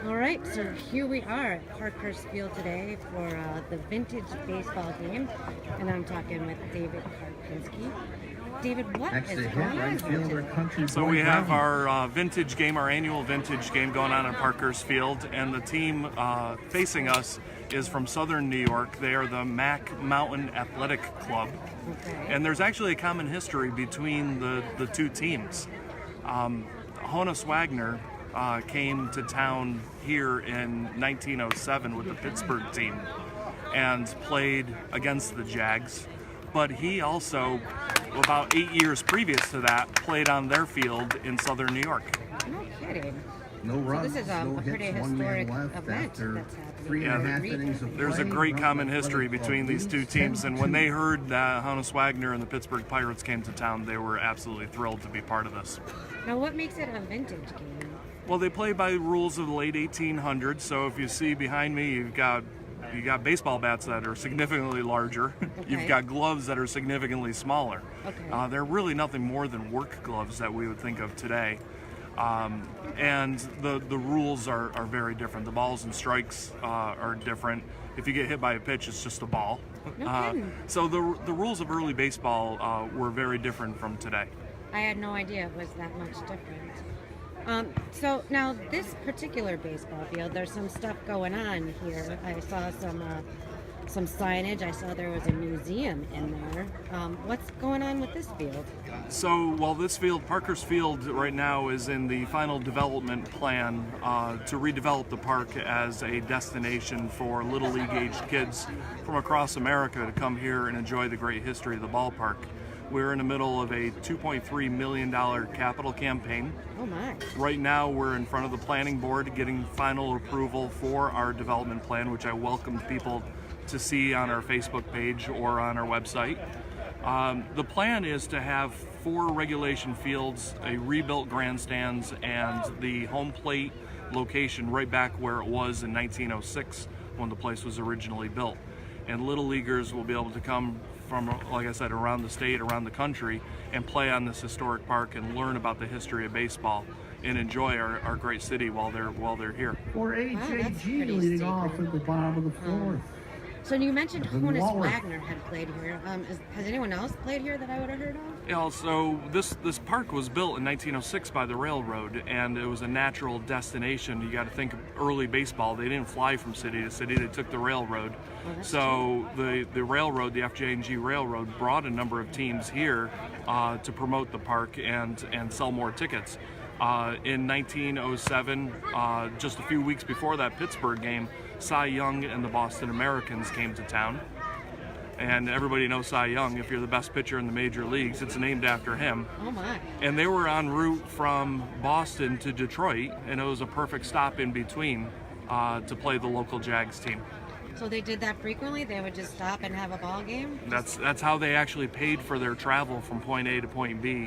All right, so here we are at Parkhurst Field today for the vintage baseball game, and I'm talking with David Karpinski. David, what is going on today? So we have our vintage game, our annual vintage game going on at Parkhurst Field, and the team facing us is from Southern New York. They are the Mac Mountain Athletic Club, and there's actually a common history between the two teams. Honus Wagner came to town here in 1907 with the Pittsburgh team and played against the Jags, but he also, about 8 years previous to that, played on their field in Southern New York. No kidding. No runs, so this is a pretty historic event that's happening. There's a great common history between these two teams, and when they heard that Honus Wagner and the Pittsburgh Pirates came to town, they were absolutely thrilled to be part of this. Now, what makes it a vintage game? Well, they play by the rules of the late 1800s, so if you see behind me, you got baseball bats that are significantly larger. Okay. You've got gloves that are significantly smaller. Okay. They're really nothing more than work gloves that we would think of today. And the rules are very different. The balls and strikes are different. If you get hit by a pitch, it's just a ball. No kidding. So the rules of early baseball were very different from today. I had no idea it was that much different. So now this particular baseball field, there's some stuff going on here. I saw some signage. I saw there was a museum in there. What's going on with this field? So, well, this field, Parkhurst Field, right now is in the final development plan to redevelop the park as a destination for Little League-aged kids from across America to come here and enjoy the great history of the ballpark. We're in the middle of a $2.3 million capital campaign. Oh my. Right now we're in front of the planning board getting final approval for our development plan, which I welcomed people to see on our Facebook page or on our website. The plan is to have 4 regulation fields, a rebuilt grandstands, and the home plate location right back where it was in 1906 when the place was originally built. And Little Leaguers will be able to come from, like I said, around the state, around the country, and play on this historic park and learn about the history of baseball and enjoy our great city while they're here. Or HAG leading off at the bottom of the fourth. So you mentioned Honus Wagner had played here. Has anyone else played here that I would have heard of? Yeah, so this park was built in 1906 by the railroad, and it was a natural destination. You got to think of early baseball. They didn't fly from city to city. They took the railroad. So the railroad, the FJ&G Railroad, brought a number of teams here to promote the park and sell more tickets. In 1907, just a few weeks before that Pittsburgh game, Cy Young and the Boston Americans came to town. And everybody knows Cy Young. If you're the best pitcher in the major leagues, it's named after him. Oh my. And they were en route from Boston to Detroit, and it was a perfect stop in between to play the local Jags team. So they did that frequently? They would just stop and have a ball game? That's how they actually paid for their travel from point A to point B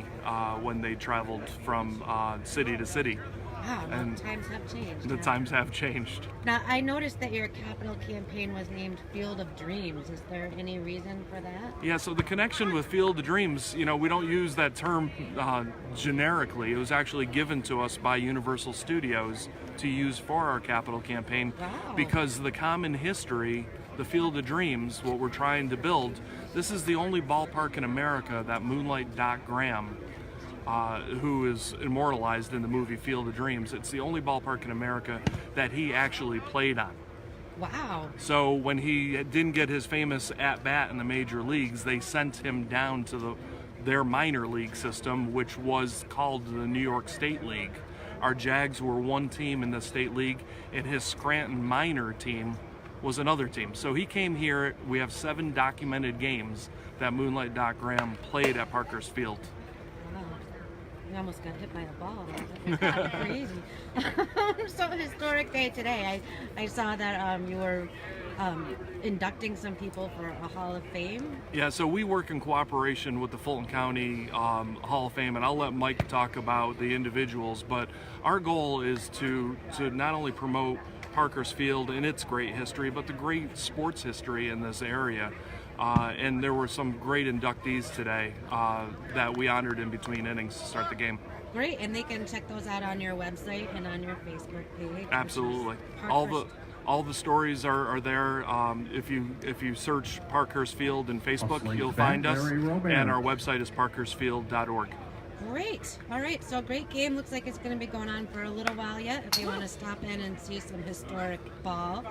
when they traveled from city to city. Wow, and times have changed. The times have changed. Now, I noticed that your capital campaign was named Field of Dreams. Is there any reason for that? Yeah, so the connection with Field of Dreams, we don't use that term generically. It was actually given to us by Universal Studios to use for our capital campaign. Wow. Because the common history, the Field of Dreams, what we're trying to build, this is the only ballpark in America that Moonlight Doc Graham, who is immortalized in the movie Field of Dreams. It's the only ballpark in America that he actually played on. Wow. So when he didn't get his famous at-bat in the major leagues, they sent him down to their minor league system, which was called the New York State League. Our Jags were one team in the state league, and his Scranton minor team was another team. So he came here. We have 7 documented games that Moonlight Doc Graham played at Parkhurst Field. You almost got hit by a ball. That's crazy. So historic day today. I saw that you were inducting some people for a Hall of Fame. Yeah, so we work in cooperation with the Fulton County Hall of Fame, and I'll let Mike talk about the individuals, but our goal is to not only promote Parkhurst Field and its great history, but the great sports history in this area. And there were some great inductees today that we honored in between innings to start the game. Great, and they can check those out on your website and on your Facebook page. Absolutely. Parkhurst. All the stories are there. If you search Parkhurst Field in Facebook, you'll find us, and our website is parkhurstfield.org. Great. All right. So great game. Looks like it's going to be going on for a little while yet. If you want to stop in and see some historic ball.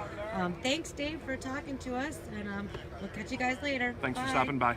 Thanks, Dave, for talking to us, and we'll catch you guys later. Thanks Bye. for stopping by.